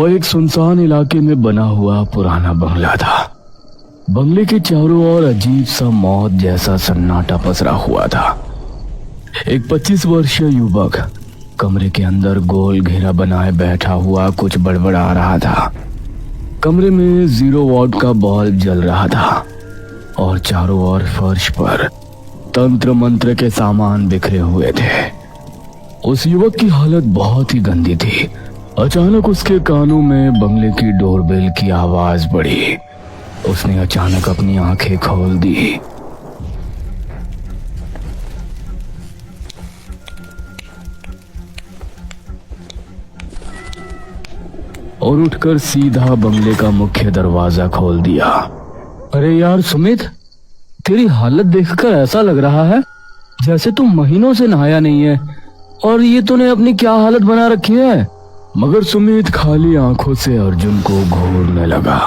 वो एक सुनसान इलाके में बना हुआ पुराना बंगला था। बंगले के चारों ओर अजीब सा मौत जैसा सन्नाटा पसरा हुआ था। एक 25 वर्षीय युवक कमरे के अंदर गोल घेरा बनाए बैठा हुआ कुछ बड़बड़ा रहा था। कमरे में 0 वॉट का बल्ब जल रहा था और चारों ओर फर्श पर तंत्र मंत्र के सामान बिखरे हुए थे। उस युवक की हालत बहुत ही गंदी थी। अचानक उसके कानों में बंगले की डोरबेल की आवाज बढ़ी। उसने अचानक अपनी आंखें खोल दी। और उठकर सीधा बंगले का मुख्य दरवाजा खोल दिया। अरे यार सुमित, तेरी हालत देखकर ऐसा लग रहा है जैसे तू महीनों से नहाया नहीं है। और ये तूने अपनी क्या हालत बना रखी है। मगर सुमित खाली आंखों से अर्जुन को घूरने लगा।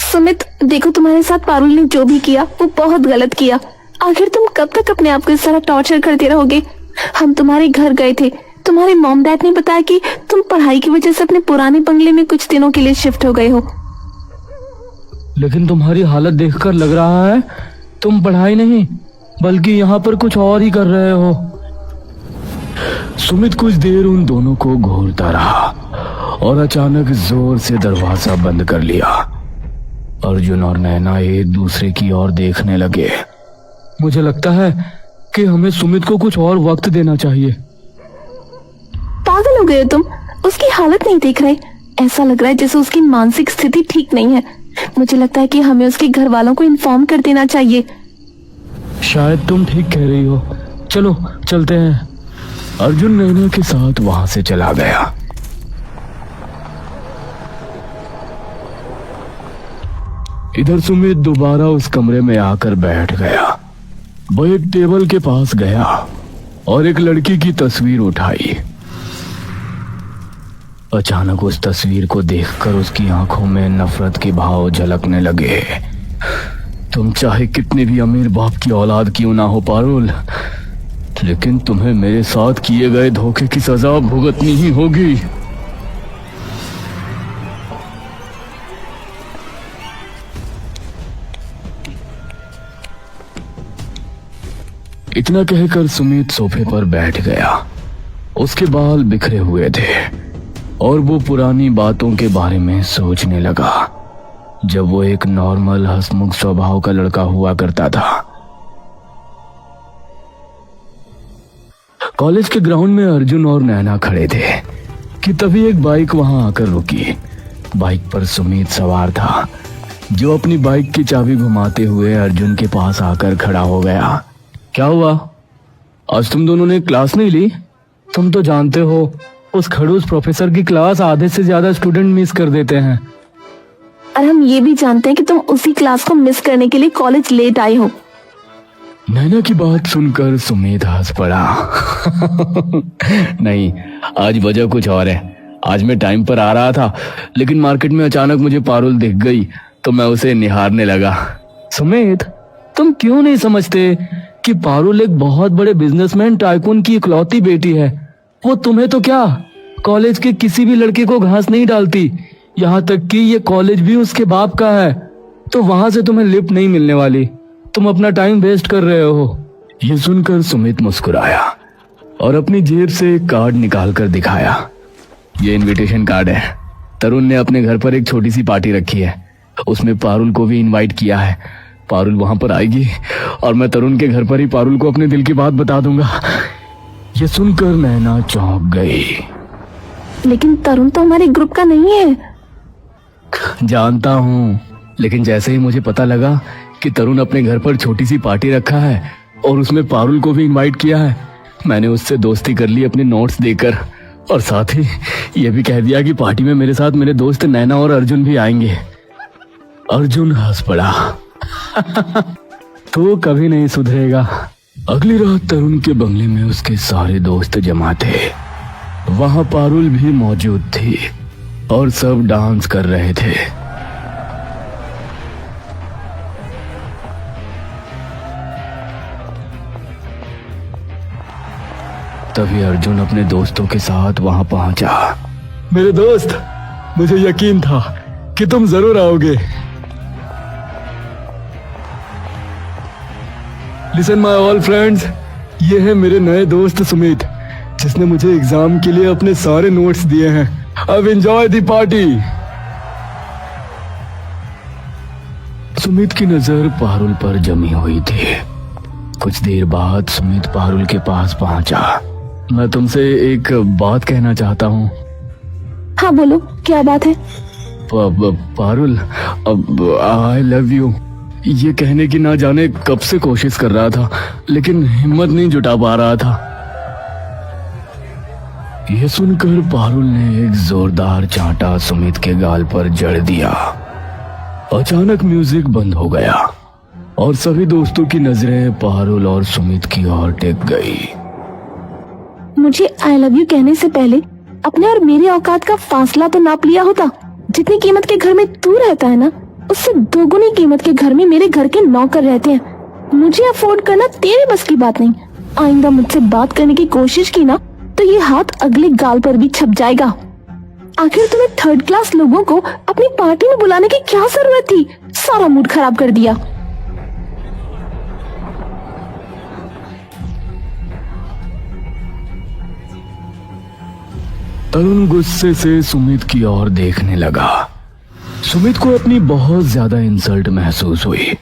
सुमित देखो, तुम्हारे साथ पारुल ने जो भी किया वो बहुत गलत किया। आखिर तुम कब तक अपने आप को इस तरह टॉर्चर करते रहोगे। हम तुम्हारे घर गए थे, तुम्हारे मॉम डैड ने बताया कि तुम पढ़ाई की वजह से अपने पुराने बंगले में कुछ दिनों के लिए शिफ्ट हो गए हो। लेकिन तुम्हारी हालत देखकर लग रहा है तुम पढ़ाई नहीं बल्कि यहाँ पर कुछ और ही कर रहे हो। सुमित कुछ देर उन दोनों को घूरता रहा और अचानक जोर से दरवाजा बंद कर लिया। अर्जुन और नैना एक दूसरे की ओर देखने लगे। मुझे लगता है कि हमें सुमित को कुछ और वक्त देना चाहिए। पागल हो गए तुम, उसकी हालत नहीं देख रहे। ऐसा लग रहा है जैसे उसकी मानसिक स्थिति ठीक नहीं है। मुझे लगता है कि हमें उसके घर वालों को इन्फॉर्म कर देना चाहिए। शायद तुम ठीक कह रही हो, चलो चलते हैं। अर्जुन नैना के साथ वहां से चला गया। इधर सुमित दोबारा उस कमरे में आकर बैठ गया। वो एक टेबल के पास गया और एक लड़की की तस्वीर उठाई। अचानक उस तस्वीर को देखकर उसकी आंखों में नफरत के भाव झलकने लगे। तुम चाहे कितने भी अमीर बाप की औलाद क्यों ना हो पारुल, लेकिन तुम्हें मेरे साथ किए गए धोखे की सजा भुगतनी ही होगी। इतना कहकर सुमित सोफे पर बैठ गया। उसके बाल बिखरे हुए थे और वो पुरानी बातों के बारे में सोचने लगा जब वो एक नॉर्मल हंसमुख स्वभाव का लड़का हुआ करता था। कॉलेज के ग्राउंड में अर्जुन और नैना खड़े थे कि तभी एक बाइक वहां आकर रुकी। बाइक पर सुमित सवार था, जो अपनी बाइक की चाबी घुमाते हुए अर्जुन के पास आकर खड़ा हो गया। क्या हुआ, आज तुम दोनों ने क्लास नहीं ली? तुम तो जानते हो उस खड़ूस प्रोफेसर की क्लास आधे से ज्यादा स्टूडेंट मिस कर देते हैं। और हम ये भी जानते हैं कि तुम उसी क्लास को मिस करने के लिए कॉलेज लेट आए हो। नैना की बात सुनकर सुमित हंस पड़ा। नहीं, आज वजह कुछ और है। आज मैं टाइम पर आ रहा था, लेकिन मार्केट में अचानक मुझे पारुल दिख गई तो मैं उसे निहारने लगा। सुमित, तुम क्यों नहीं समझते कि पारुल एक बहुत बड़े बिजनेसमैन टाइकून की इकलौती बेटी है। वो तुम्हें तो क्या, कॉलेज के किसी भी लड़के को घास नहीं डालती। यहाँ तक कि ये कॉलेज भी उसके बाप का है, तो वहां से तुम्हें लिफ्ट नहीं मिलने वाली। तुम अपना टाइम वेस्ट कर रहे हो। ये सुनकर सुमित मुस्कुराया और अपनी जेब से एक कार्ड निकालकर दिखाया। ये इनविटेशन कार्ड है। तरुण ने अपने घर पर एक छोटी सी पार्टी रखी है, उसमें पारुल को भी इनवाइट किया है। पारुल वहां पर आएगी और मैं तरुण के घर पर ही पारुल को अपने दिल की बात बता दूंगा। ये सुनकर नैना चौंक गई। लेकिन तरुण तो हमारे ग्रुप का नहीं है। जानता हूँ, लेकिन जैसे ही मुझे पता लगा कि तरुण अपने घर पर छोटी सी पार्टी रखा है और उसमें पारुल को भी इनवाइट किया है, मैंने उससे दोस्ती कर ली अपने नोट्स देकर, और साथ ही ये भी कह दिया कि पार्टी में मेरे साथ मेरे दोस्त नैना और अर्जुन भी आएंगे। अर्जुन हंस पड़ा। तो कभी नहीं सुधरेगा। अगली रात तरुण के बंगले में उसके सारे दोस्त जमा थे। वहां पारुल भी मौजूद थी और सब डांस कर रहे थे। तभी अर्जुन अपने दोस्तों के साथ वहां पहुंचा। मेरे दोस्त, मुझे यकीन था कि तुम जरूर आओगे। लिसन माय ऑल फ्रेंड्स, ये है मेरे नए दोस्त सुमित, जिसने मुझे एग्जाम के लिए अपने सारे नोट्स दिए हैं। अब एंजॉय द पार्टी। सुमित की नजर पारुल पर जमी हुई थी। कुछ देर बाद सुमित पारुल के पास पहुंचा। मैं तुमसे एक बात कहना चाहता हूँ। हाँ बोलो, क्या बात है? पारुल, अब आई लव यू ये कहने की ना जाने कब से कोशिश कर रहा था, लेकिन हिम्मत नहीं जुटा पा रहा था। यह सुनकर पारुल ने एक जोरदार चांटा सुमित के गाल पर जड़ दिया। अचानक म्यूजिक बंद हो गया और सभी दोस्तों की नजरें पारुल और सुमित की ओर टिक गई। मुझे आई लव यू कहने से पहले अपने और मेरे औकात का फासला तो नाप लिया होता। जितनी कीमत के घर में तू रहता है ना, उससे दोगुनी कीमत के घर में मेरे घर के नौकर रहते हैं। मुझे अफोर्ड करना तेरे बस की बात नहीं। आइंदा मुझसे बात करने की कोशिश की ना तो ये हाथ अगले गाल पर भी छप जाएगा। आखिर तुम्हें थर्ड क्लास लोगों को अपनी पार्टी में बुलाने की क्या जरूरत थी? सारा मूड खराब कर दिया। तरुण गुस्से से सुमित की ओर देखने लगा। सुमित को अपनी बहुत ज्यादा इंसल्ट महसूस हुई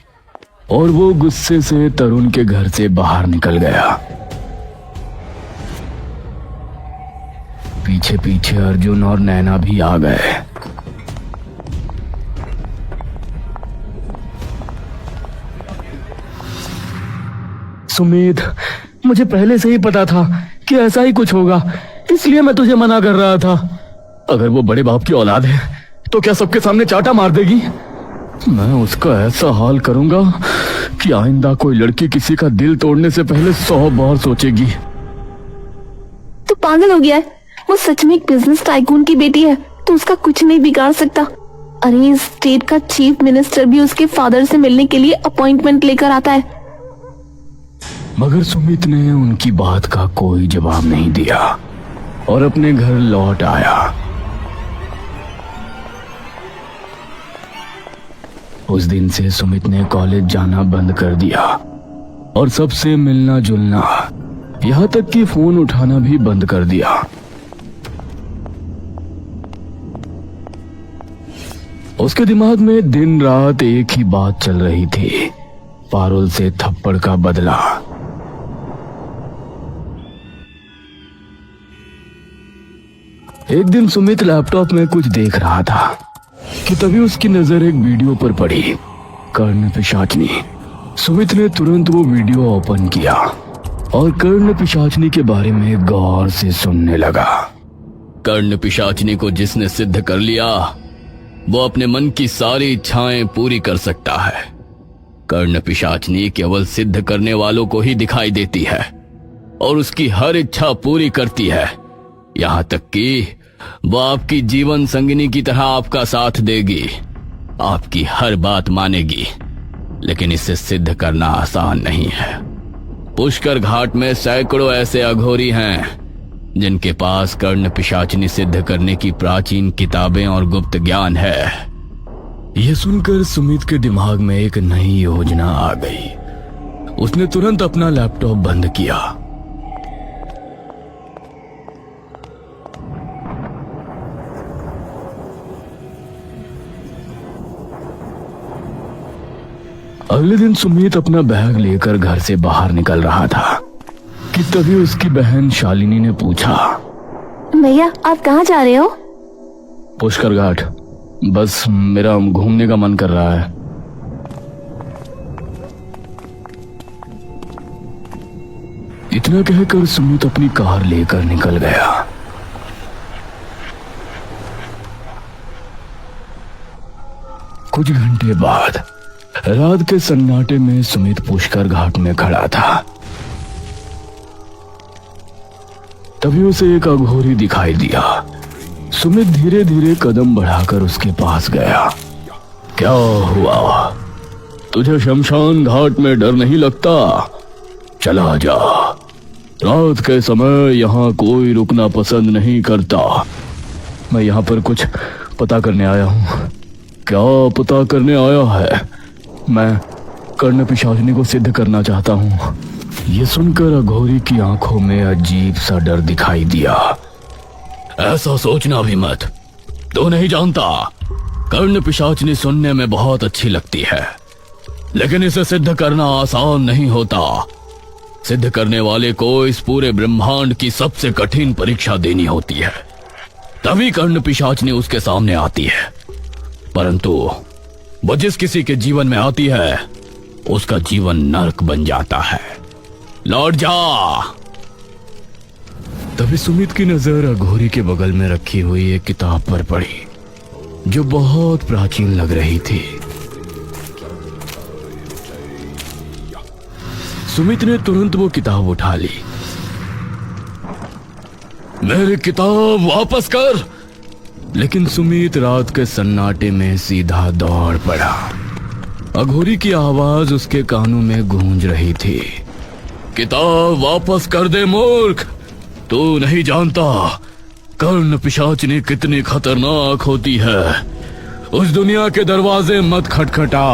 और वो गुस्से से तरुण के घर से बाहर निकल गया। पीछे पीछे अर्जुन और नैना भी आ गए। सुमित, मुझे पहले से ही पता था कि ऐसा ही कुछ होगा, इसलिए मैं तुझे मना कर रहा था। अगर वो बड़े बाप की औलाद है तो क्या सबके सामने चाटा मार देगी? मैं उसका ऐसा हाल करूंगा कि आइंदा कोई लड़की किसी का दिल तोड़ने से पहले 100 बार सोचेगी। तू पागल हो गया है? वो सच में एक बिजनेस टाइकून की बेटी है, तो उसका कुछ नहीं बिगाड़ सकता। अरे इस स्टेट का चीफ मिनिस्टर भी उसके फादर से मिलने के लिए अपॉइंटमेंट लेकर आता है। मगर सुमित ने उनकी बात का कोई जवाब नहीं दिया और अपने घर लौट आया। उस दिन से सुमित ने कॉलेज जाना बंद कर दिया और सबसे मिलना जुलना, यहां तक कि फोन उठाना भी बंद कर दिया। उसके दिमाग में दिन रात एक ही बात चल रही थी, पारुल से थप्पड़ का बदला। एक दिन सुमित लैपटॉप में कुछ देख रहा था कि तभी उसकी नजर एक वीडियो पर पड़ी, कर्ण पिशाचनी। सुमित ने तुरंत वो वीडियो ओपन किया और कर्ण पिशाचनी के बारे में गौर से सुनने लगा। कर्ण पिशाचनी को जिसने सिद्ध कर लिया वो अपने मन की सारी इच्छाएं पूरी कर सकता है। कर्ण पिशाचनी केवल सिद्ध करने वालों को ही दिखाई देती है और उसकी हर इच्छा पूरी करती है, यहाँ तक कि वो आपकी जीवन संगिनी की तरह आपका साथ देगी, आपकी हर बात मानेगी। लेकिन इसे सिद्ध करना आसान नहीं है। पुष्कर घाट में सैकड़ों ऐसे अघोरी हैं जिनके पास कर्ण पिशाचनी सिद्ध करने की प्राचीन किताबें और गुप्त ज्ञान है। यह सुनकर सुमित के दिमाग में एक नई योजना आ गई। उसने तुरंत अपना लैपटॉप बंद किया। अगले दिन सुमित अपना बैग लेकर घर से बाहर निकल रहा था कि तभी उसकी बहन शालिनी ने पूछा, भैया आप कहाँ जा रहे हो? पुष्कर घाट, बस मेरा घूमने का मन कर रहा है। इतना कहकर सुमित अपनी कार लेकर निकल गया। कुछ घंटे बाद रात के सन्नाटे में सुमित पुष्कर घाट में खड़ा था। तभी उसे एक अघोरी दिखाई दिया। सुमित धीरे धीरे कदम बढ़ाकर उसके पास गया। क्या हुआ? तुझे शमशान घाट में डर नहीं लगता? चला जा। रात के समय यहाँ कोई रुकना पसंद नहीं करता। मैं यहाँ पर कुछ पता करने आया हूँ। क्या पता करने आया है? मैं कर्ण पिशाचिनी को सिद्ध करना चाहता हूँ। ये सुनकर अघोरी की आंखों में अजीब सा डर दिखाई दिया। ऐसा सोचना भी मत, तू नहीं जानता, कर्ण पिशाचिनी सुनने में बहुत अच्छी लगती है, लेकिन इसे सिद्ध करना आसान नहीं होता। सिद्ध करने वाले को इस पूरे ब्रह्मांड की सबसे कठिन परीक्षा देनी होती है, तभी कर्ण पिशाचिनी उसके सामने आती है। परंतु वो जिस किसी के जीवन में आती है उसका जीवन नरक बन जाता है। लौट जा। तभी सुमित की नजर अघोरी के बगल में रखी हुई एक किताब पर पड़ी जो बहुत प्राचीन लग रही थी। सुमित ने तुरंत वो किताब उठा ली। मेरी किताब वापस कर। लेकिन सुमित रात के सन्नाटे में सीधा दौड़ पड़ा। अघोरी की आवाज उसके कानों में गूंज रही थी। किताब वापस कर दे मूर्ख, तू नहीं जानता कर्ण पिशाचिनी कितनी खतरनाक होती है। उस दुनिया के दरवाजे मत खटखटा,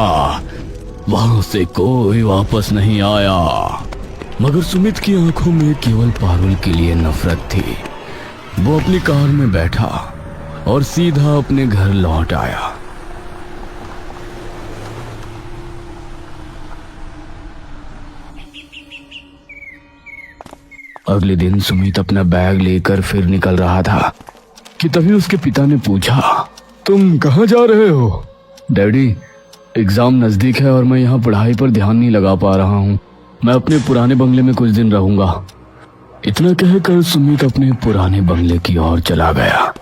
वहां से कोई वापस नहीं आया। मगर सुमित की आंखों में केवल पारुल के लिए नफरत थी। वो अपनी कार में बैठा और सीधा अपने घर लौट आया। अगले दिन सुमित अपना बैग लेकर फिर निकल रहा था कि तभी उसके पिता ने पूछा, तुम कहाँ जा रहे हो? डैडी, एग्जाम नजदीक है और मैं यहाँ पढ़ाई पर ध्यान नहीं लगा पा रहा हूँ। मैं अपने पुराने बंगले में कुछ दिन रहूंगा। इतना कहकर सुमित अपने पुराने बंगले की ओर चला गया।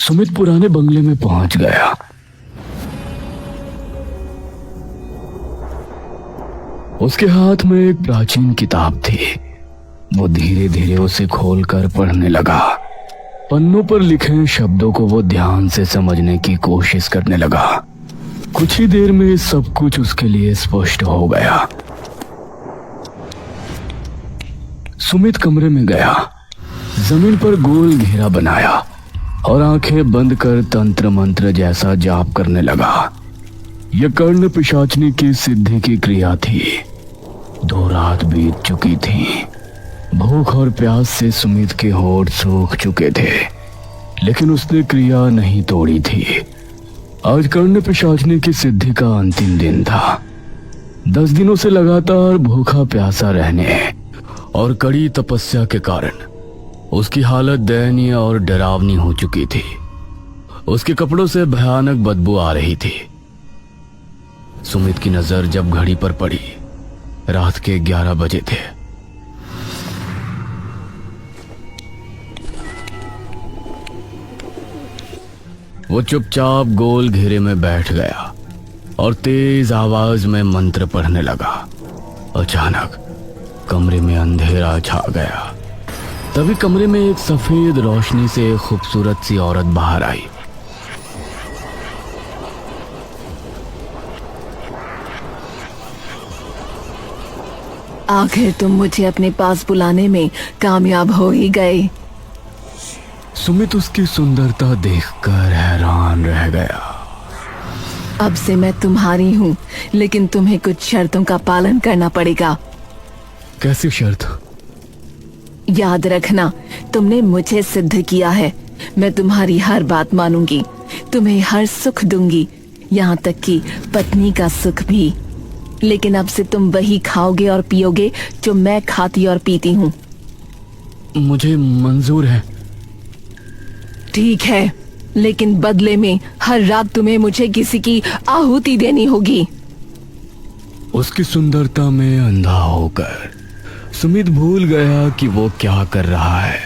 सुमित पुराने बंगले में पहुंच गया। उसके हाथ में एक प्राचीन किताब थी। वो धीरे धीरे उसे खोलकर पढ़ने लगा। पन्नों पर लिखे शब्दों को वो ध्यान से समझने की कोशिश करने लगा। कुछ ही देर में सब कुछ उसके लिए स्पष्ट हो गया। सुमित कमरे में गया, जमीन पर गोल घेरा बनाया और आंखें बंद कर तंत्र मंत्र जैसा जाप करने लगा। यह कर्ण पिशाचिनी की सिद्धि की क्रिया थी। 2 रात बीत चुकी थी। भूख और प्यास से सुमित के होठ सूख चुके थे, लेकिन उसने क्रिया नहीं तोड़ी थी। आज कर्ण पिशाचिनी की सिद्धि का अंतिम दिन था। 10 दिनों से लगातार भूखा प्यासा रहने और कड़ी तपस्या के कारण उसकी हालत दयनीय और डरावनी हो चुकी थी। उसके कपड़ों से भयानक बदबू आ रही थी। सुमित की नजर जब घड़ी पर पड़ी, रात के 11 बजे थे। वो चुपचाप गोल घेरे में बैठ गया और तेज आवाज में मंत्र पढ़ने लगा। अचानक कमरे में अंधेरा छा गया। तभी कमरे में एक सफेद रोशनी से एक खूबसूरत सी औरत बाहर आई। आखिर तुम मुझे अपने पास बुलाने में कामयाब हो ही गए। सुमित उसकी सुंदरता देखकर हैरान रह गया। अब से मैं तुम्हारी हूँ, लेकिन तुम्हें कुछ शर्तों का पालन करना पड़ेगा। कैसी शर्त? याद रखना, तुमने मुझे सिद्ध किया है। मैं तुम्हारी हर बात मानूंगी, तुम्हें हर सुख दूंगी, यहाँ तक कि पत्नी का सुख भी। लेकिन अब से तुम वही खाओगे और पियोगे जो मैं खाती और पीती हूँ। मुझे मंजूर है। ठीक है, लेकिन बदले में हर रात तुम्हें मुझे किसी की आहुति देनी होगी। उसकी सुंदरता में अंधा होकर सुमित भूल गया कि वो क्या कर रहा है।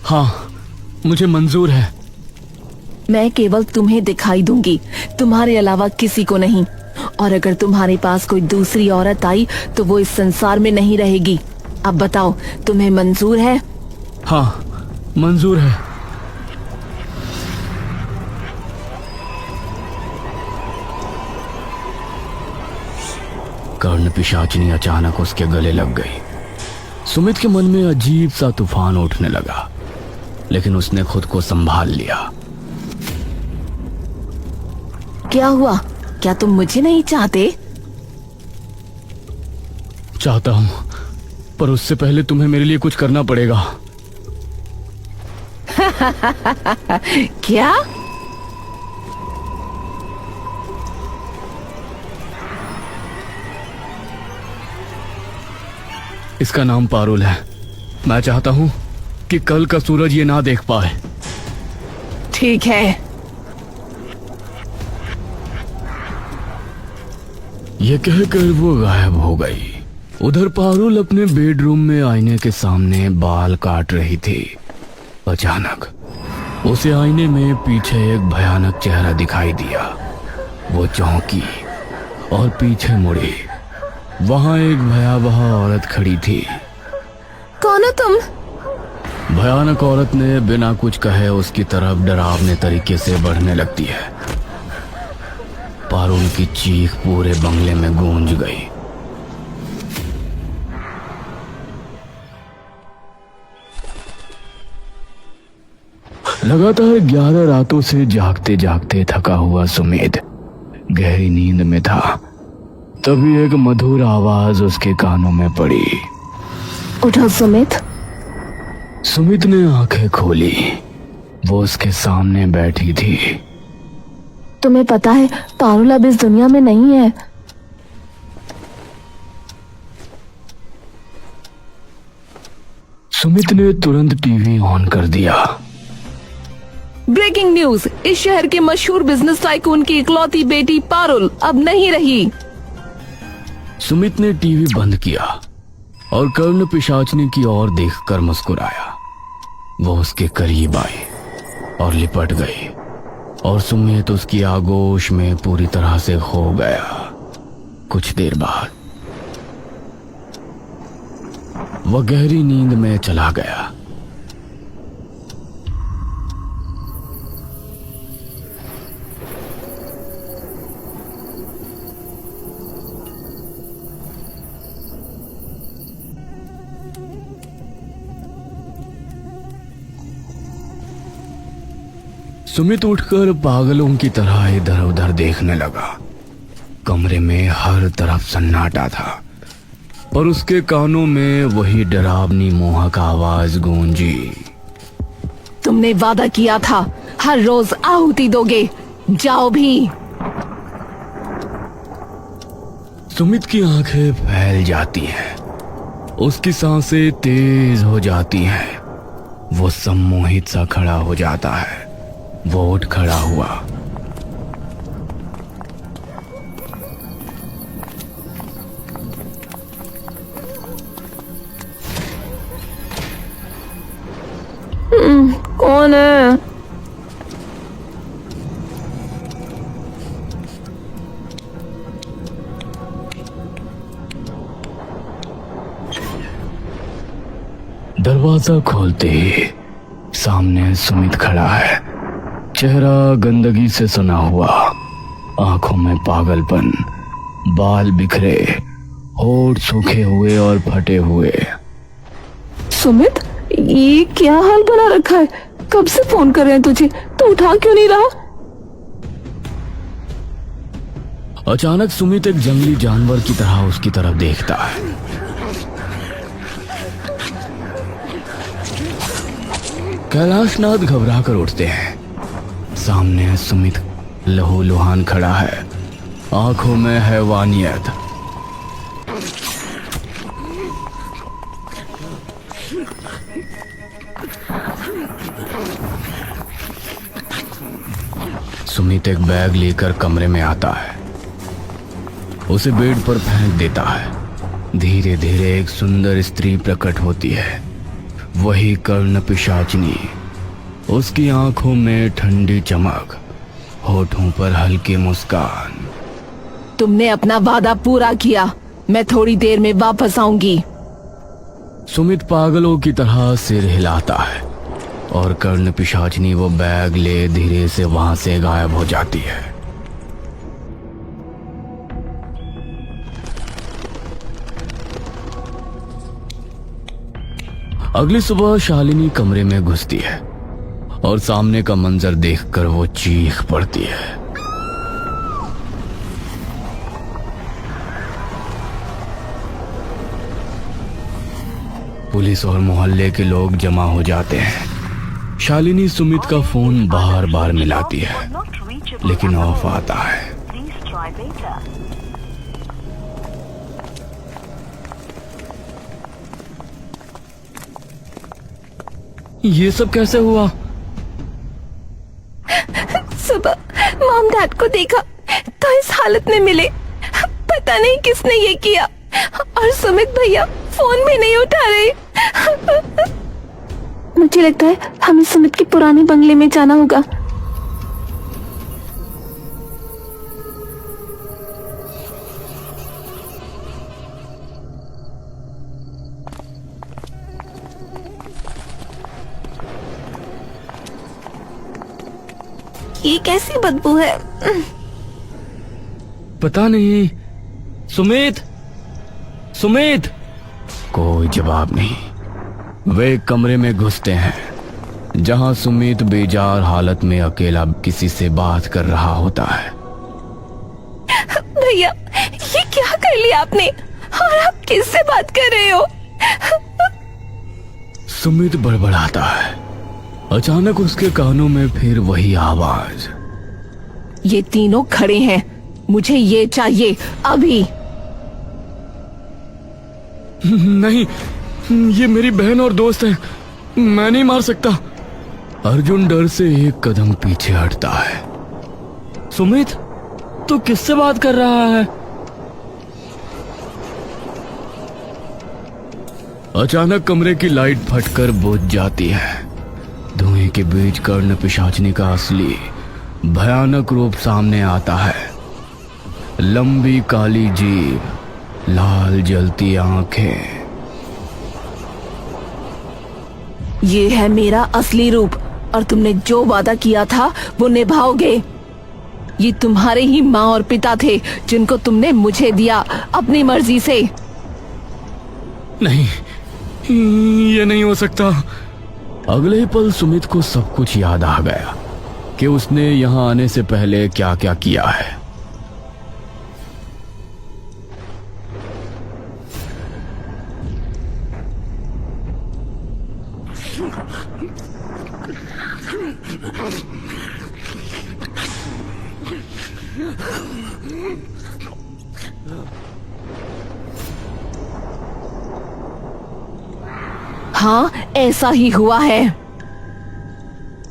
हाँ, मुझे मंजूर है। मैं केवल तुम्हें दिखाई दूंगी, तुम्हारे अलावा किसी को नहीं। और अगर तुम्हारे पास कोई दूसरी औरत आई तो वो इस संसार में नहीं रहेगी। अब बताओ, तुम्हें मंजूर है? हाँ, मंजूर है। कर्ण पिशाचिनी अचानक उसके गले लग गई। सुमित के मन में अजीब सा तूफान उठने लगा, लेकिन उसने खुद को संभाल लिया। क्या हुआ? क्या तुम मुझे नहीं चाहते? चाहता हूं, पर उससे पहले तुम्हें मेरे लिए कुछ करना पड़ेगा। क्या? इसका नाम पारुल है। मैं चाहता हूं कि कल का सूरज ये ना देख पाए। ठीक है। ये कहकर वो गायब हो गई। उधर पारुल अपने बेडरूम में आईने के सामने बाल काट रही थी। अचानक उसे आईने में पीछे एक भयानक चेहरा दिखाई दिया। वो चौंकी और पीछे मुड़ी। वहां एक भयावह औरत खड़ी थी। कौन हो तुम? भयानक औरत ने बिना कुछ कहे उसकी तरफ डरावने तरीके से बढ़ने लगती है। पारुल की चीख पूरे बंगले में गूंज गई। लगातार 11 रातों से जागते जागते थका हुआ सुमित गहरी नींद में था। तभी एक मधुर आवाज उसके कानों में पड़ी। उठो सुमित। सुमित ने आंखें खोली। वो उसके सामने बैठी थी। तुम्हें पता है पारुल अब इस दुनिया में नहीं है। सुमित ने तुरंत टीवी ऑन कर दिया। Breaking news! इस शहर के मशहूर बिजनेस टाइकून की इकलौती बेटी पारुल अब नहीं रही। सुमित ने टीवी बंद किया और कर्ण पिशाचनी की ओर देखकर मुस्कुराया। वो उसके करीब आई और लिपट गई और सुमित उसकी आगोश में पूरी तरह से खो गया। कुछ देर बाद वह गहरी नींद में चला गया। सुमित उठकर पागलों की तरह इधर उधर देखने लगा। कमरे में हर तरफ सन्नाटा था, पर उसके कानों में वही डरावनी मोहक आवाज गूंजी। तुमने वादा किया था हर रोज आहुति दोगे, जाओ भी। सुमित की आंखें फैल जाती हैं, उसकी सांसें तेज हो जाती हैं। वो सम्मोहित सा खड़ा हो जाता है। वो उठ खड़ा हुआ। कौन है? दरवाजा खोलते ही सामने सुमित खड़ा है। चेहरा गंदगी से सना हुआ, आंखों में पागलपन, बाल बिखरे, होठ सूखे हुए और फटे हुए। सुमित, ये क्या हाल बना रखा है? कब से फोन कर रहे हैं तुझे, तो उठा क्यों नहीं रहा? अचानक सुमित एक जंगली जानवर की तरह उसकी तरफ देखता है। कैलाशनाथ घबरा कर उठते हैं। सामने सुमित लहूलुहान खड़ा है, आंखों में हैवानियत। सुमित एक बैग लेकर कमरे में आता है, उसे बेड पर फेंक देता है। धीरे धीरे एक सुंदर स्त्री प्रकट होती है, वही कर्ण पिशाचनी। उसकी आंखों में ठंडी चमक, होठों पर हल्की मुस्कान। तुमने अपना वादा पूरा किया, मैं थोड़ी देर में वापस आऊंगी। सुमित पागलों की तरह सिर हिलाता है और कर्ण पिशाचनी वो बैग ले धीरे से वहां से गायब हो जाती है। अगली सुबह शालिनी कमरे में घुसती है और सामने का मंजर देखकर वो चीख पड़ती है। पुलिस और मोहल्ले के लोग जमा हो जाते हैं। शालिनी सुमित का फोन बार बार मिलाती है लेकिन ऑफ आता है। ये सब कैसे हुआ? सुबह मॉम डैड को देखा तो इस हालत में मिले। पता नहीं किसने ये किया और सुमित भैया फोन भी नहीं उठा रहे। मुझे लगता है हमें सुमित के पुराने बंगले में जाना होगा। ये कैसी बदबू है? पता नहीं। सुमित, सुमित। कोई जवाब नहीं। वे एक कमरे में घुसते हैं जहां सुमित बेजार हालत में अकेला किसी से बात कर रहा होता है। भैया ये क्या कर लिया आपने और आप किससे बात कर रहे हो? सुमित बड़बड़ाता है। अचानक उसके कानों में फिर वही आवाज। ये तीनों खड़े हैं, मुझे ये चाहिए अभी। नहीं, ये मेरी बहन और दोस्त है, मैं नहीं मार सकता। अर्जुन डर से एक कदम पीछे हटता है। सुमित, तू किससे बात कर रहा है? अचानक कमरे की लाइट फटकर बुझ जाती है। धुएं के बीच कर्ण पिशाचनी का असली भयानक रूप सामने आता है। लंबी काली जीभ, लाल जलती आंखें। ये है मेरा असली रूप और तुमने जो वादा किया था वो निभाओगे। ये तुम्हारे ही माँ और पिता थे जिनको तुमने मुझे दिया अपनी मर्जी से। नहीं, ये नहीं हो सकता। अगले ही पल सुमित को सब कुछ याद आ गया कि उसने यहां आने से पहले क्या क्या किया है। हाँ, ऐसा ही हुआ है।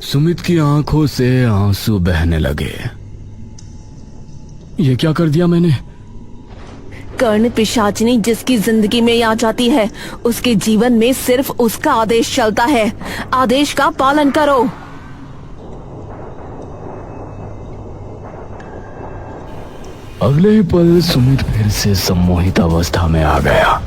सुमित की आंखों से आंसू बहने लगे। ये क्या कर दिया मैंने? कर्ण पिशाचिनी जिसकी जिंदगी में आ जाती है उसके जीवन में सिर्फ उसका आदेश चलता है। आदेश का पालन करो। अगले ही पल सुमित फिर से सम्मोहित अवस्था में आ गया।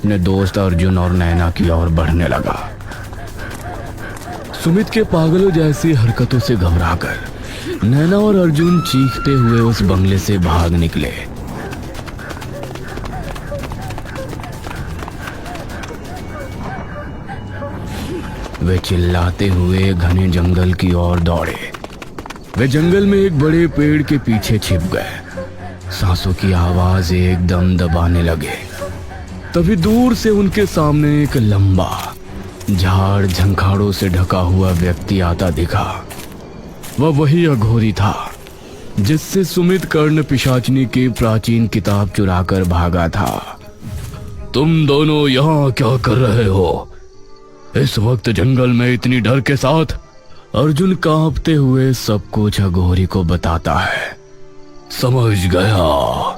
अपने दोस्त अर्जुन और नैना की ओर बढ़ने लगा। सुमित के पागलों जैसी हरकतों से घबराकर नैना और अर्जुन चीखते हुए उस बंगले से भाग निकले। वे चिल्लाते हुए घने जंगल की ओर दौड़े। वे जंगल में एक बड़े पेड़ के पीछे छिप गए। सांसों की आवाज एकदम दबाने लगे। तभी दूर से उनके सामने एक लंबा झाड़ झंखाड़ों से ढका हुआ व्यक्ति आता दिखा। वह वही अघोरी था जिससे सुमित कर्ण पिशाचनी की प्राचीन किताब चुराकर भागा था। तुम दोनों यहाँ क्या कर रहे हो इस वक्त जंगल में इतनी डर के साथ? अर्जुन कांपते हुए सब कुछ अघोरी को बताता है। समझ गया।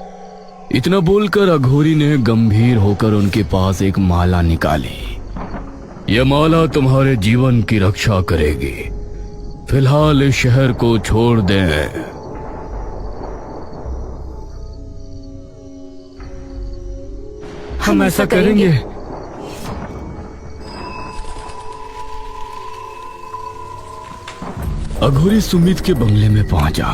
इतना बोलकर अघोरी ने गंभीर होकर उनके पास एक माला निकाली। यह माला तुम्हारे जीवन की रक्षा करेगी। फिलहाल इस शहर को छोड़ दें। हम ऐसा करेंगे। अघोरी सुमित के बंगले में पहुंचा।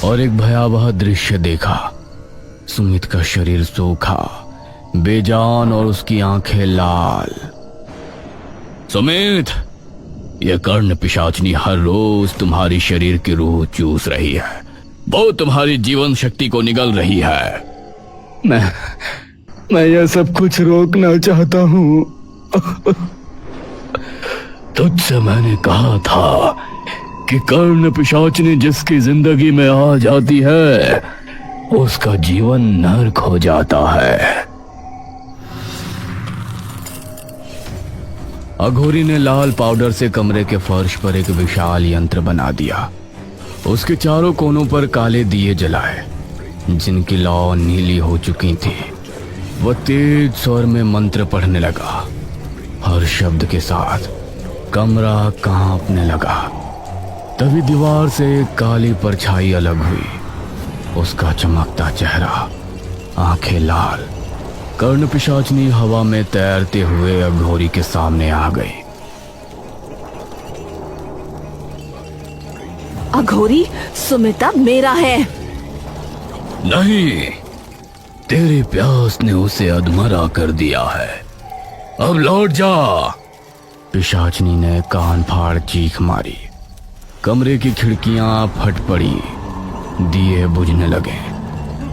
और एक भयावह दृश्य देखा। सुमित का शरीर सूखा, बेजान और उसकी आंखें लाल। सुमित, यह कर्ण पिशाचनी हर रोज तुम्हारी शरीर की रूह चूस रही है। वो तुम्हारी जीवन शक्ति को निगल रही है। मैं यह सब कुछ रोकना चाहता हूँ। तुझसे मैंने कहा था कि कर्ण पिशाचनी जिसकी जिंदगी में आ जाती है उसका जीवन नर्क हो जाता है। अघोरी ने लाल पाउडर से कमरे के फर्श पर एक विशाल यंत्र बना दिया। उसके चारों कोनों पर काले दिए जलाए जिनकी लौ नीली हो चुकी थी। वह तेज स्वर में मंत्र पढ़ने लगा। हर शब्द के साथ कमरा कांपने लगा। तभी दीवार से एक काली परछाई अलग हुई। उसका चमकता चेहरा, आंखें लाल, कर्ण पिशाचनी हवा में तैरते हुए अघोरी के सामने आ गई। अघोरी, सुमित अब मेरा है। नहीं, तेरी प्यास ने उसे अधमरा कर दिया है। अब लौट जा। पिशाचनी ने कान फाड़ चीख मारी। कमरे की खिड़कियां फट पड़ी, दिए बुझने लगे।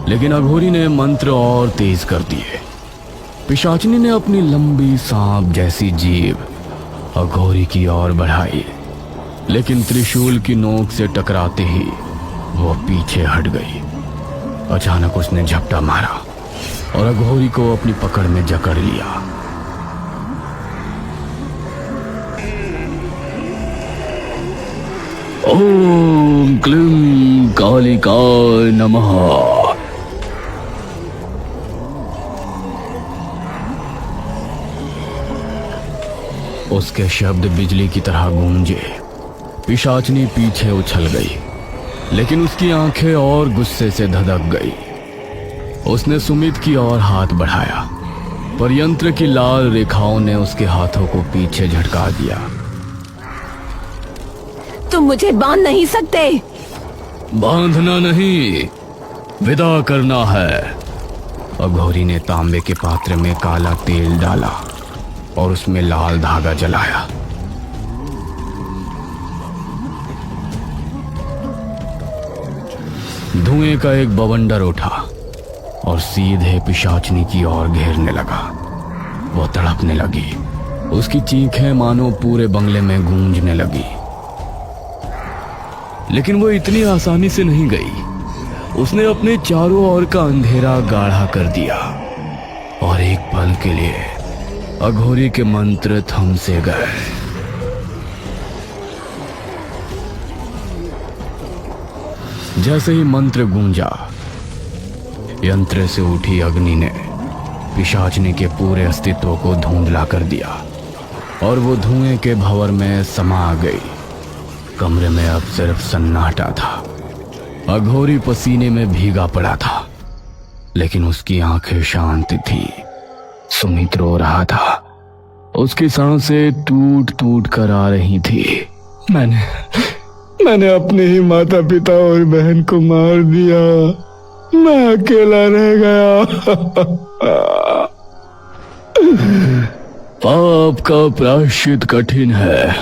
लेकिन अघोरी ने मंत्र और तेज कर दिए। पिशाचनी ने अपनी लंबी सांप जैसी जीभ अघोरी की ओर बढ़ाई, लेकिन त्रिशूल की नोक से टकराते ही वो पीछे हट गई। अचानक उसने झपटा मारा और अघोरी को अपनी पकड़ में जकड़ लिया। ओम क्लीं कालिकाय नमः। उसके शब्द बिजली की तरह गूंजे। पिशाचनी पीछे उछल गई, लेकिन उसकी आंखें और गुस्से से धधक गई। उसने सुमित की ओर हाथ बढ़ाया, पर यंत्र की लाल रेखाओं ने उसके हाथों को पीछे झटका दिया। तुम मुझे बांध नहीं सकते। बांधना नहीं, विदा करना है। अघोरी ने तांबे के पात्र में काला तेल डाला और उसमें लाल धागा जलाया। धुएं का एक बवंडर उठा और सीधे पिशाचनी की ओर घेरने लगा। वो तड़पने लगी। उसकी चीखें मानो पूरे बंगले में गूंजने लगी। लेकिन वो इतनी आसानी से नहीं गई। उसने अपने चारों ओर का अंधेरा गाढ़ा कर दिया और एक पल के लिए अघोरी के मंत्र थम से गए। जैसे ही मंत्र गूंजा, यंत्र से उठी अग्नि ने पिशाचनी के पूरे अस्तित्व को धुंधला कर दिया और वो धुएं के भंवर में समा गई। कमरे में अब सिर्फ सन्नाटा था। अघोरी पसीने में भीगा पड़ा था, लेकिन उसकी आंखें शांत थी। सुमित रो रहा था। उसकी सांसें टूट टूट कर आ रही थी। मैंने अपने ही माता पिता और बहन को मार दिया। मैं अकेला रह गया। पाप का प्रायश्चित कठिन है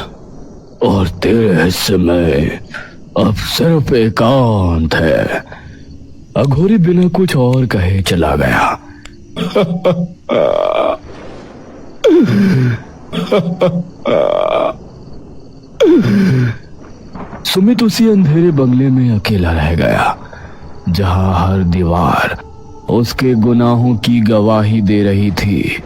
और तेरे हिस्से में अब सिर्फ एकांत है। अघोरी बिना कुछ और कहे चला गया। सुमित उसी अंधेरे बंगले में अकेला रह गया, जहां हर दीवार उसके गुनाहों की गवाही दे रही थी।